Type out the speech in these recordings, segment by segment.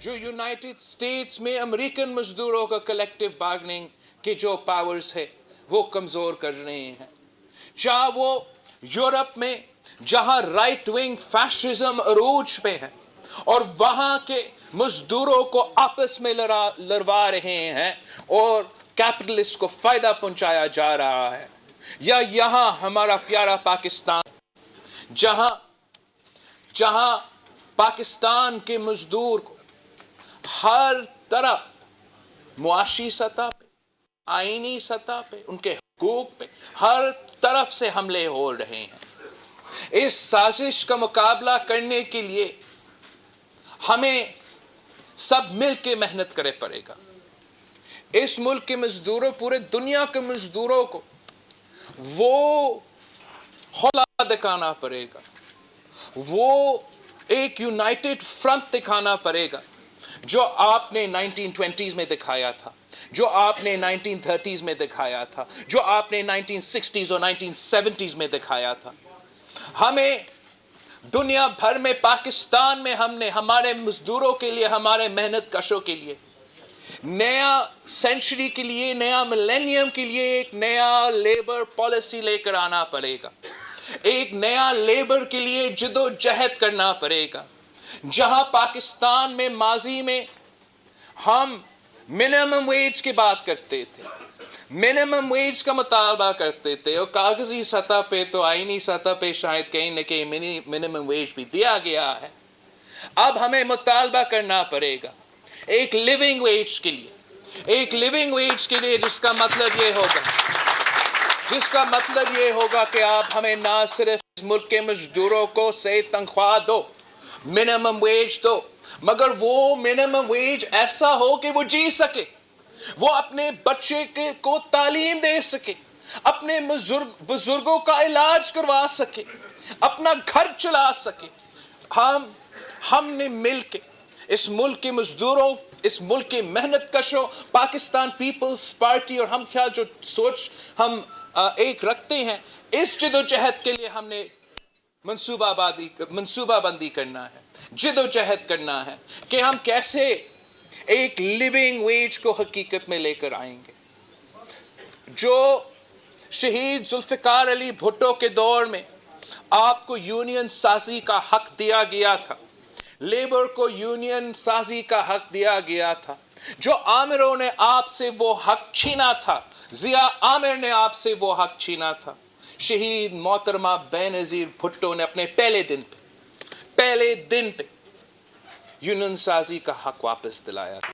जो United states में American मजदूरों का कलेक्टिव बार्गेनिंग के जो पावर्स है वो कमज़ोर कर रहे हैं, चाहे वो यूरोप में जहां राइट विंग फैशिज्म अरूज पे है और वहां के मजदूरों को आपस में लड़वा रहे हैं और कैपिटलिस्ट को फायदा पहुंचाया जा रहा है, या यहां हमारा प्यारा पाकिस्तान जहां जहां पाकिस्तान के मजदूर को हर तरफ मुआशी सतह पे, आईनी सतह पे, उनके हुकूक पे हर तरफ से हमले हो रहे हैं। इस साजिश का मुकाबला करने के लिए हमें सब मिल के मेहनत करे पड़ेगा। इस मुल्क के मजदूरों, पूरे दुनिया के मजदूरों को वो हौसला दिखाना पड़ेगा, वो एक यूनाइटेड फ्रंट दिखाना पड़ेगा जो आपने 1920s में दिखाया था, जो आपने 1930s में दिखाया था, जो आपने 1960s और 1970s में दिखाया था। हमें दुनिया भर में, पाकिस्तान में हमने हमारे मजदूरों के लिए, हमारे मेहनत कशों के लिए नया सेंचुरी के लिए, नया मिलेनियम के लिए एक नया लेबर पॉलिसी लेकर आना पड़ेगा। एक नया लेबर के लिए जिदोजहद करना पड़ेगा। जहां पाकिस्तान में माजी में हम मिनिमम वेज की बात करते थे, मिनिमम वेज का मुतालबा करते थे और कागजी सतह पे तो आईनी सतह पे शायद कहीं न कहीं मिनिमम वेज भी दिया गया है, अब हमें मुतालबा करना पड़ेगा एक लिविंग वेज के लिए, एक लिविंग वेज के लिए जिसका मतलब ये होगा कि आप हमें ना सिर्फ इस मुल्क के मजदूरों को सही तनख्वाह दो, मिनिमम वेज दो, मगर वो मिनिमम वेज ऐसा हो कि वो जी सके, वो अपने बच्चे को तालीम दे सके, अपने बुजुर्गों का इलाज करवा सके, अपना घर चला सके। हमने मिलके इस मुल्क के मजदूरों, इस मुल्क के मेहनत कशों, पाकिस्तान पीपल्स पार्टी और हम क्या जो सोच हम एक रखते हैं, इस जिदोजहद के लिए हमने मंसूबाबंदी करना है, जिदोजहद करना है कि हम कैसे एक लिविंग वेज को हकीकत में लेकर आएंगे। जो शहीद जुल्फिकार अली भुट्टो के दौर में आपको यूनियन साजी का हक दिया गया था, लेबर को यूनियन साजी का हक दिया गया था, जो आमिरों ने आपसे वो हक छीना था, जिया आमिर ने आपसे वो हक छीना था, शहीद मोहतरमा बेनज़ीर भुट्टो ने अपने पहले दिन पे यूनियन साजी का हक वापस दिलाया था।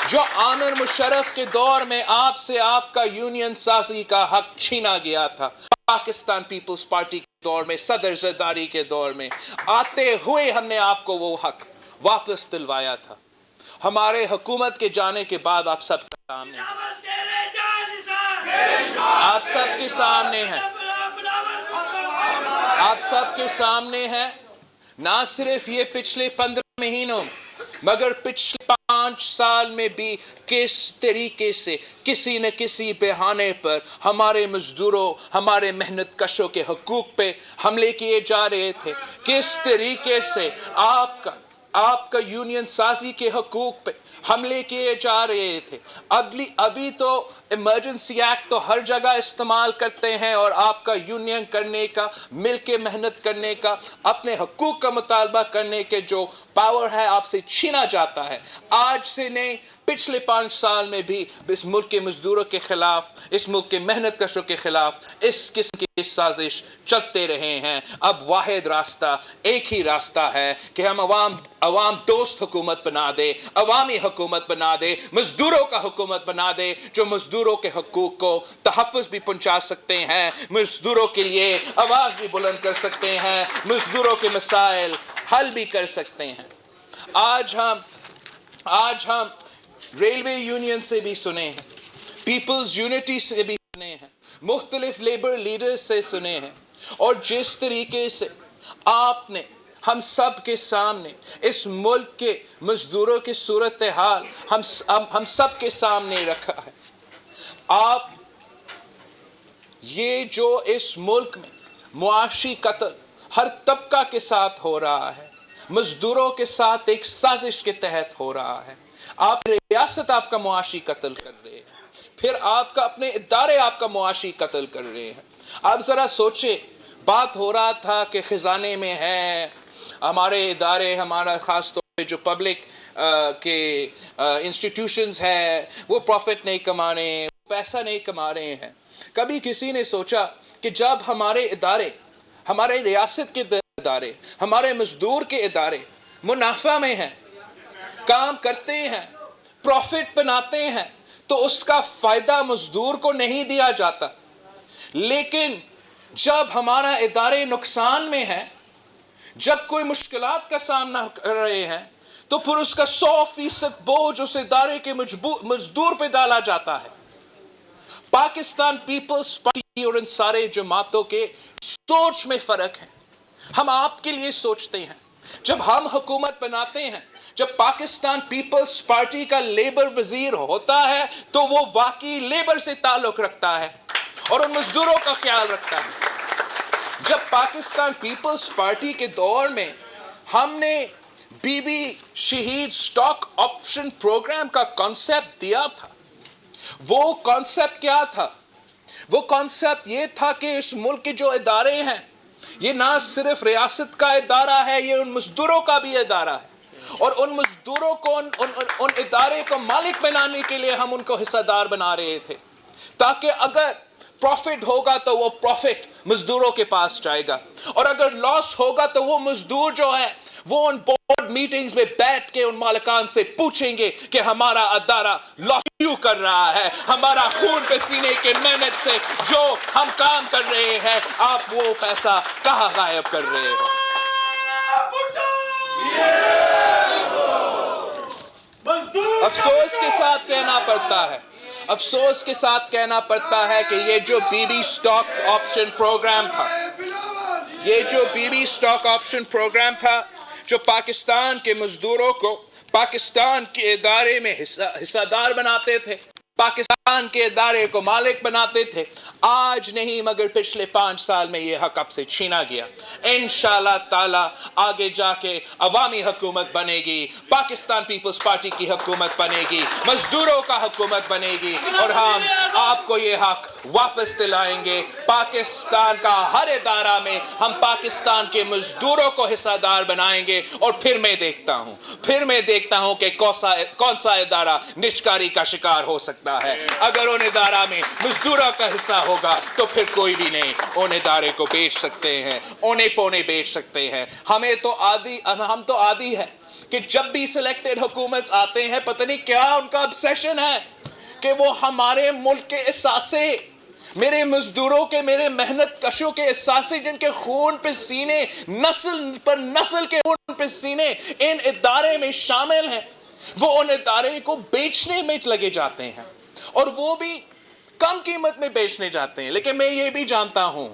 जो आमिर मुशर्रफ के दौर में आपसे आपका यूनियन साजी का हक छीना गया था, पाकिस्तान पीपल्स पार्टी के दौर में, सदर जरदारी के दौर में आते हुए हमने आपको वो हक वापस दिलवाया था। हमारे हुकूमत के जाने के बाद आप सबके सामने है ना सिर्फ ये पिछले 15 महीनों में, मगर पिछले 5 साल में भी किस तरीके से किसी न किसी बहाने पर हमारे मजदूरों, हमारे मेहनत कशों के हुकूक पे हमले किए जा रहे थे, किस तरीके से आपका यूनियन साजी के हुकूक पे हमले किए जा रहे थे। अभी तो इमरजेंसी एक्ट तो हर जगह इस्तेमाल करते हैं और आपका यूनियन करने का, मिलके मेहनत करने का, अपने हकूक का मुतालबा करने के जो पावर है आपसे छीना जाता है। आज से नहीं, पिछले 5 साल में भी इस मुल्क के मजदूरों के खिलाफ, इस मुल्क के मेहनत कशों के खिलाफ इस किस्म की साजिश चलते रहे हैं। अब वाहिद रास्ता, एक ही रास्ता है कि हम अवाम दोस्त हुकूमत बना दे, अवामी हुकूमत बना दे, मजदूरों का हुकूमत बना दे, जो मजदूरों के हकूक को तहफ़्फ़ुज़ भी पहुंचा सकते हैं, मजदूरों के लिए आवाज़ भी बुलंद कर सकते हैं, मजदूरों के मसाइल हल भी कर सकते हैं। आज हम रेलवे यूनियन से भी सुने हैं, पीपल्स यूनिटी से भी सुने हैं, मुख्तलिफ लेबर लीडर्स से सुने हैं, और जिस तरीके से आपने हम सब के सामने इस मुल्क के मजदूरों की सूरत हाल हम सब के सामने रखा है। आप ये जो इस मुल्क में मुआशी कत्ल हर तबका के साथ हो रहा है, मजदूरों के साथ एक साजिश के तहत हो रहा है। आप रियासत आपका मुआशी कत्ल कर रहे हैं, फिर आपका अपने इदारे आपका मुआशी कत्ल कर रहे हैं। आप ज़रा सोचे, बात हो रहा था कि ख़जाने में है हमारे इदारे, हमारा ख़ास तौर पे जो पब्लिक के इंस्टीट्यूशंस है वो प्रॉफिट नहीं कमा रहे हैं, पैसा नहीं कमा रहे हैं। कभी किसी ने सोचा कि जब हमारे इदारे, हमारे रियासत के इदारे, हमारे मजदूर के इदारे मुनाफा में हैं, काम करते हैं, प्रॉफिट बनाते हैं, तो उसका फायदा मजदूर को नहीं दिया जाता। लेकिन जब हमारा इदारे नुकसान में है, जब कोई मुश्किलात का सामना कर रहे हैं, तो फिर उसका 100% बोझ उस इदारे के मजदूर पे डाला जाता है। पाकिस्तान पीपल्स पार्टी और इन सारे जमातों के सोच में फर्क है। हम आपके लिए सोचते हैं, जब हम हुकूमत बनाते हैं, जब पाकिस्तान पीपल्स पार्टी का लेबर वजीर होता है तो वो वाकई लेबर से ताल्लुक रखता है और उन मजदूरों का ख्याल रखता है। जब पाकिस्तान पीपल्स पार्टी के दौर में हमने बीबी शहीद स्टॉक ऑप्शन प्रोग्राम का कॉन्सेप्ट दिया था, वो कॉन्सेप्ट क्या था? वो कॉन्सेप्ट ये था कि इस मुल्क के जो इदारे हैं, ये ना सिर्फ रियासत का इदारा है, ये उन मजदूरों का भी इदारा है। और उन मजदूरों को उन इदारे को मालिक बनाने के लिए हम उनको हिस्सेदार बना रहे थे, ताकि अगर प्रॉफिट होगा तो वो प्रॉफिट मजदूरों के पास जाएगा, और अगर लॉस होगा तो वो मजदूर जो है वो उन बोर्ड मीटिंग्स में बैठ के उन मालिकान से पूछेंगे कि हमारा अदारा लॉस क्यों कर रहा है, हमारा खून पसीने के मेहनत से जो हम काम कर रहे हैं, आप वो पैसा कहाँ गायब कर रहे हो। अफसोस के साथ कहना पड़ता है, अफसोस के साथ कहना पड़ता है कि ये जो बीबी स्टॉक ऑप्शन प्रोग्राम था, ये जो बीबी स्टॉक ऑप्शन प्रोग्राम था, जो पाकिस्तान के मजदूरों को पाकिस्तान के इदारे में हिस्सेदार बनाते थे, पाकिस्तान के इदारे को मालिक बनाते थे, आज नहीं मगर पिछले 5 साल में ये हक अब से छीना गया। इंशाअल्लाह ताला आगे जाके अवामी हुकूमत बनेगी, पाकिस्तान पीपल्स पार्टी की हुकूमत बनेगी, मजदूरों का हुकूमत बनेगी, और हम आपको ये हक वापस दिलाएंगे। पाकिस्तान का हर इदारा में हम पाकिस्तान के मजदूरों को हिस्सेदार बनाएंगे। और फिर मैं देखता हूं कि कौन सा इदारा निजकारी का शिकार हो सकता है। अगर उन इदारा में मजदूरों का हिस्सा होगा तो फिर कोई भी नहीं उन इदारे को बेच सकते हैं, औने पौने बेच सकते हैं। हम तो आदी है कि जब भी सिलेक्टेड हुकूमत आते हैं, पता नहीं क्या उनका ऑब्सेशन है कि वो हमारे मुल्क के एहसासे, मेरे मजदूरों के, मेरे मेहनत कशों के एहसासे, जिनके खून पे सीने, नस्ल पर नस्ल के खून पे सीने इन इदारे में शामिल हैं, वो उन इदारे को बेचने में लगे जाते हैं, और वो भी कम कीमत में बेचने जाते हैं। लेकिन मैं ये भी जानता हूं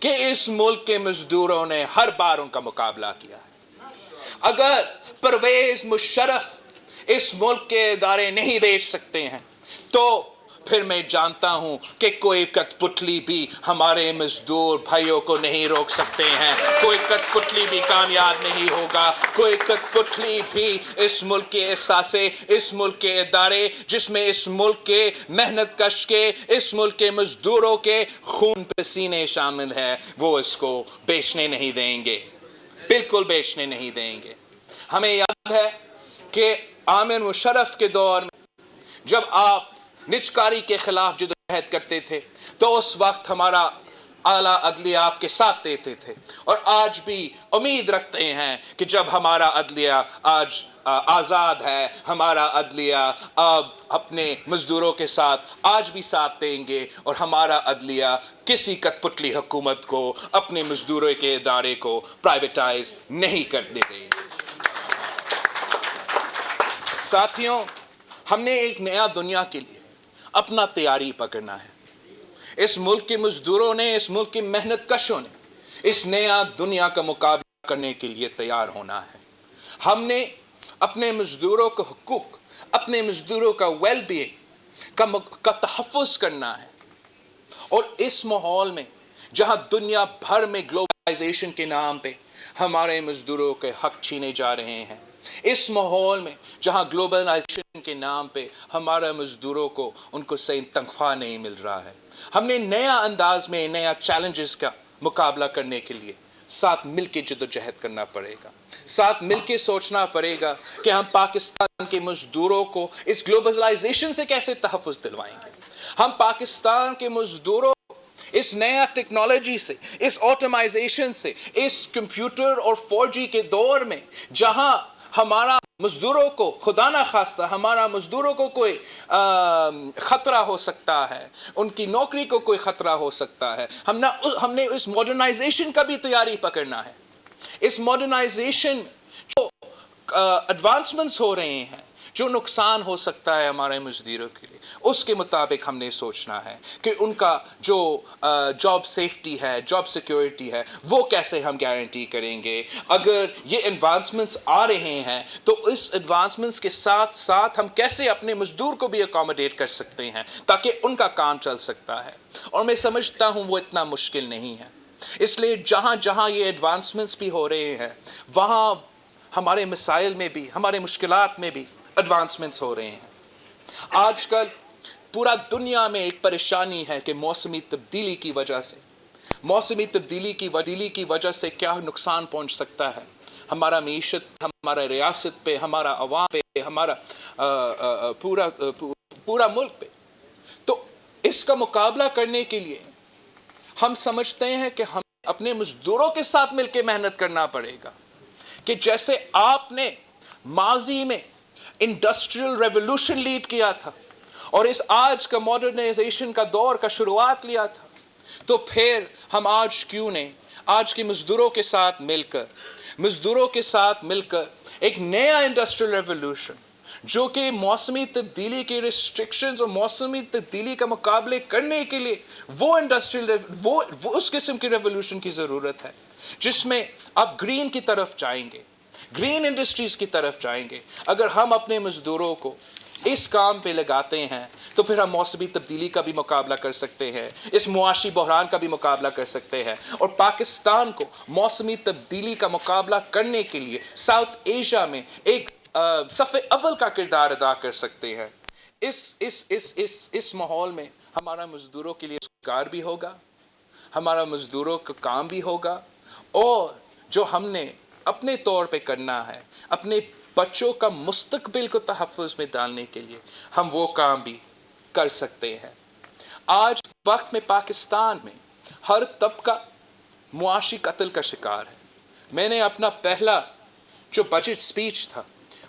कि इस मुल्क के मजदूरों ने हर बार उनका मुकाबला किया है। अगर परवेज मुशर्रफ इस मुल्क के इदारे नहीं बेच सकते हैं, तो फिर मैं जानता हूं कि कोई कठपुतली भी हमारे मजदूर भाइयों को नहीं रोक सकते हैं। कोई कठपुतली भी कामयाब नहीं होगा। कोई कठपुतली भी इस मुल्क के एहसासे, इस मुल्क के इदारे, जिसमें इस मुल्क के मेहनत कश के, इस मुल्क के मजदूरों के खून पसीने शामिल है, वो इसको बेचने नहीं देंगे, बिल्कुल बेचने नहीं देंगे। हमें याद है कि आमिर मुशर्रफ के दौर में जब आप निजकारी के खिलाफ जदोजहद करते थे, तो उस वक्त हमारा आला अदलिया आपके साथ देते थे, और आज भी उम्मीद रखते हैं कि जब हमारा अदलिया आज आज़ाद है, हमारा अदलिया अब अपने मजदूरों के साथ आज भी साथ देंगे, और हमारा अदलिया किसी कठपुतली हुकूमत को अपने मजदूरों के इदारे को प्राइवेटाइज नहीं करने देंगे। साथियों, हमने एक नया दुनिया के लिए अपना तैयारी पकड़ना है। इस मुल्क के मजदूरों ने, इस मुल्क के मेहनत कशों ने इस नया दुनिया का मुकाबला करने के लिए तैयार होना है। हमने अपने मजदूरों का हुकूक, अपने मजदूरों का वेलबीइंग का तहफ़्फ़ुज़ करना है। और इस माहौल में जहां दुनिया भर में ग्लोबलाइजेशन के नाम पे हमारे मजदूरों के हक छीने जा रहे हैं। इस माहौल में जहां ग्लोबलाइजेशन के नाम पे हमारे मजदूरों को उनको सही तनख्वाह नहीं मिल रहा है, हमने नया अंदाज में नया चैलेंजेस का मुकाबला करने के लिए साथ मिलके जद्दोजहद करना पड़ेगा। साथ मिलके सोचना पड़ेगा कि हम पाकिस्तान के मजदूरों को इस ग्लोबलाइजेशन से कैसे तहफ़्फ़ुज़ दिलवाएंगे। हम पाकिस्तान के मजदूरों इस नया टेक्नोलॉजी से, इस ऑटोमाइजेशन से, इस कंप्यूटर और 4G के दौर में जहां हमारा मजदूरों को खुदा ना खास्ता हमारा मजदूरों को कोई ख़तरा हो सकता है, उनकी नौकरी को कोई ख़तरा हो सकता है, हमने इस मॉडर्नाइजेशन का भी तैयारी पकड़ना है। इस मॉडर्नाइजेशन जो एडवांसमेंट्स हो रहे हैं, जो नुकसान हो सकता है हमारे मजदूरों के लिए, उसके मुताबिक हमने सोचना है कि उनका जो जॉब सेफ्टी है, जॉब सिक्योरिटी है, वो कैसे हम गारंटी करेंगे। अगर ये एडवांसमेंट्स आ रहे हैं तो इस एडवांसमेंट्स के साथ साथ हम कैसे अपने मजदूर को भी अकोमोडेट कर सकते हैं ताकि उनका काम चल सकता है। और मैं समझता हूँ वो इतना मुश्किल नहीं है। इसलिए जहाँ जहाँ ये एडवांसमेंट्स भी हो रहे हैं वहाँ हमारे मसाइल में भी, हमारे मुश्किलात में भी एडवांसमेंट्स हो रहे हैं। आजकल पूरा दुनिया में एक परेशानी है कि मौसमी तब्दीली की वजह से क्या नुकसान पहुंच सकता है हमारा मीशत, हमारा रियासत पे, हमारा अवाम पे, हमारा पूरा मुल्क पे। तो इसका मुकाबला करने के लिए हम समझते हैं कि हम अपने मजदूरों के साथ मिलकर मेहनत करना पड़ेगा कि जैसे आपने माजी में इंडस्ट्रियल रेवोल्यूशन लीड किया था और इस आज का मॉडर्नाइजेशन का दौर का शुरुआत लिया था, तो फिर हम आज क्यों नहीं आज के मजदूरों के साथ मिलकर एक नया इंडस्ट्रियल रेवोल्यूशन जो कि मौसमी तब्दीली के रिस्ट्रिक्शंस और मौसमी तब्दीली का मुकाबले करने के लिए वो उस किस्म की रेवोल्यूशन की ज़रूरत है जिसमें आप ग्रीन की तरफ जाएंगे, ग्रीन इंडस्ट्रीज की तरफ जाएंगे। अगर हम अपने मजदूरों को इस काम पे लगाते हैं तो फिर हम मौसमी तब्दीली का भी मुकाबला कर सकते हैं, इस मुआशी बहरान का भी मुकाबला कर सकते हैं और पाकिस्तान को मौसमी तब्दीली का मुकाबला करने के लिए साउथ एशिया में एक सफ़े अव्वल का किरदार अदा कर सकते हैं। इस माहौल में हमारा मजदूरों के लिए रोजगार भी होगा, हमारा मजदूरों का काम भी होगा और जो हमने अपने तौर पे करना है अपने बच्चों का मुस्तकबिल को तहफ़्फ़ुज़ में डालने के लिए हम वो काम भी कर सकते हैं। आज वक्त में पाकिस्तान में हर तबका मुआशी कत्ल का शिकार है। मैंने अपना पहला जो बजट स्पीच था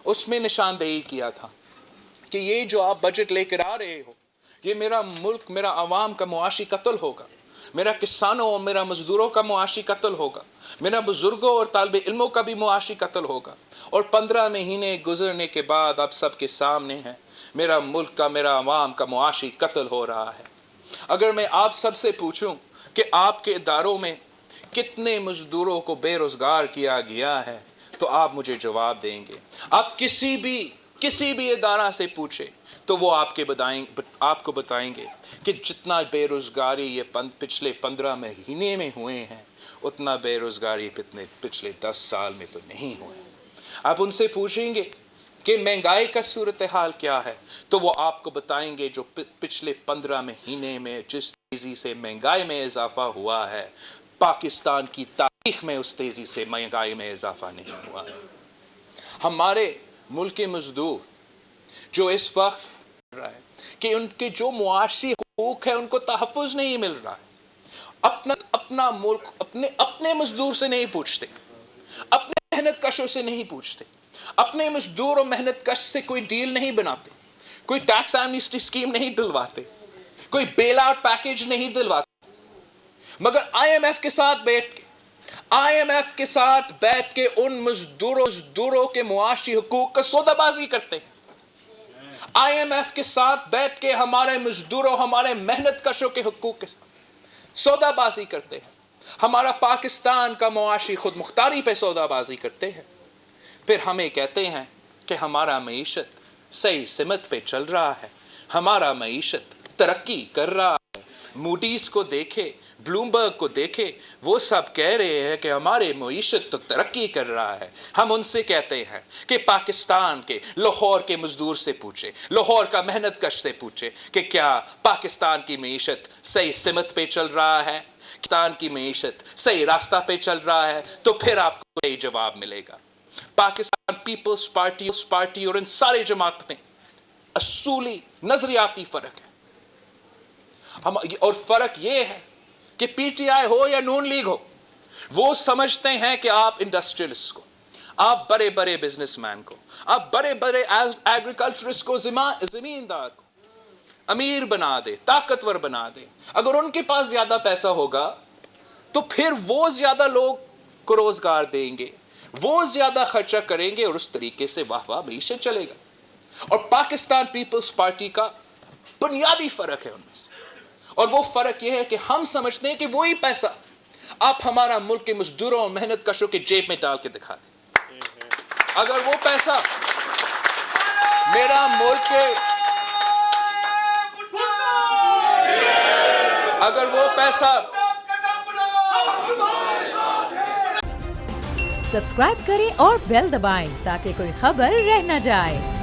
उसमें निशानदेही किया था कि ये जो आप बजट लेकर आ रहे हो ये मेरा मुल्क, मेरा अवाम का मुआशी कत्ल होगा, मेरा किसानों और मेरा मजदूरों का मुआशी कत्ल होगा, मेरा बुजुर्गों और तालिब इल्मों का भी मुआशी कत्ल होगा। और 15 महीने गुजरने के बाद आप सबके सामने है मेरा मुल्क का, मेरा अवाम का मुआशी कत्ल हो रहा है। अगर मैं आप सबसे पूछूं कि आपके इदारों में कितने मजदूरों को बेरोजगार किया गया है तो आप मुझे जवाब देंगे। आप किसी भी इदारा से पूछे तो वो आपको बताएंगे कि जितना बेरोजगारी ये पिछले 15 महीने में हुए हैं उतना बेरोजगारी पिछले 10 साल में तो नहीं हुए। आप उनसे पूछेंगे कि महंगाई का सूरत हाल क्या है तो वो आपको बताएंगे जो पिछले 15 महीने में जिस तेज़ी से महंगाई में इजाफा हुआ है पाकिस्तान की तारीख में उस तेज़ी से महंगाई में इजाफा नहीं हुआ है। हमारे मुल्क के मजदूर जो इस वक्त रहा है कि उनके जो मुआशी हुकूक है उनको तहफ़्फ़ुज़ नहीं मिल रहा है। अपना मुल्क अपने मजदूर से नहीं पूछते, अपने मेहनत कशों से नहीं पूछते, अपने मजदूर और मेहनत कश से कोई डील नहीं बनाते, कोई टैक्स एमनेस्टी स्कीम नहीं दिलवाते, कोई बेल आउट पैकेज नहीं दिलवाते, मगर आईएमएफ के साथ बैठ के उन मजदूरों के मुआशी हुकूक का सौदाबाजी करते हैं। आईएमएफ के साथ बैठ के हमारे मजदूरों, हमारे मेहनत कशों के हुकूक के साथ सौदाबाजी करते हैं। हमारा पाकिस्तान का मुआशी खुद मुख्तारी पे सौदाबाजी करते हैं। फिर हमें कहते हैं कि हमारा मईशत सही सिमत पे चल रहा है, हमारा मईशत तरक्की कर रहा है। मूडीज को देखे ब्लूमबर्ग को देखे, वो सब कह रहे हैं कि हमारे मईशत तो तरक्की कर रहा है। हम उनसे कहते हैं कि पाकिस्तान के लाहौर के मजदूर से पूछे, लाहौर का मेहनत कश से पूछे कि क्या पाकिस्तान की मईशत सही सिमत पे चल रहा है, पाकिस्तान की मईशत सही रास्ता पे चल रहा है, तो फिर आपको सही जवाब मिलेगा। पाकिस्तान पीपल्स पार्टी और इन सारे जमात में असूली नजरियाती फर्क है। हम और फर्क ये है कि पीटीआई हो या नून लीग हो, वो समझते हैं कि आप इंडस्ट्रियलिस्ट को, आप बड़े बड़े बिजनेसमैन को, आप बड़े बड़े एग्रीकल्चरिस्ट को, जमींदार को अमीर बना दे, ताकतवर बना दे। अगर उनके पास ज्यादा पैसा होगा तो फिर वो ज्यादा लोग को रोजगार देंगे, वो ज्यादा खर्चा करेंगे और उस तरीके से वाह वाह मईशत चलेगा। और पाकिस्तान पीपल्स पार्टी का बुनियादी फर्क है उनमें से, और वो फर्क ये है कि हम समझते हैं कि वही पैसा आप हमारा मुल्क के मजदूरों और मेहनत कशों के जेब में डाल के दिखा दें। अगर वो पैसा मेरा मुल्क के, अगर वो पैसा सब्सक्राइब करें और बेल दबाएं ताकि कोई खबर रह न जाए।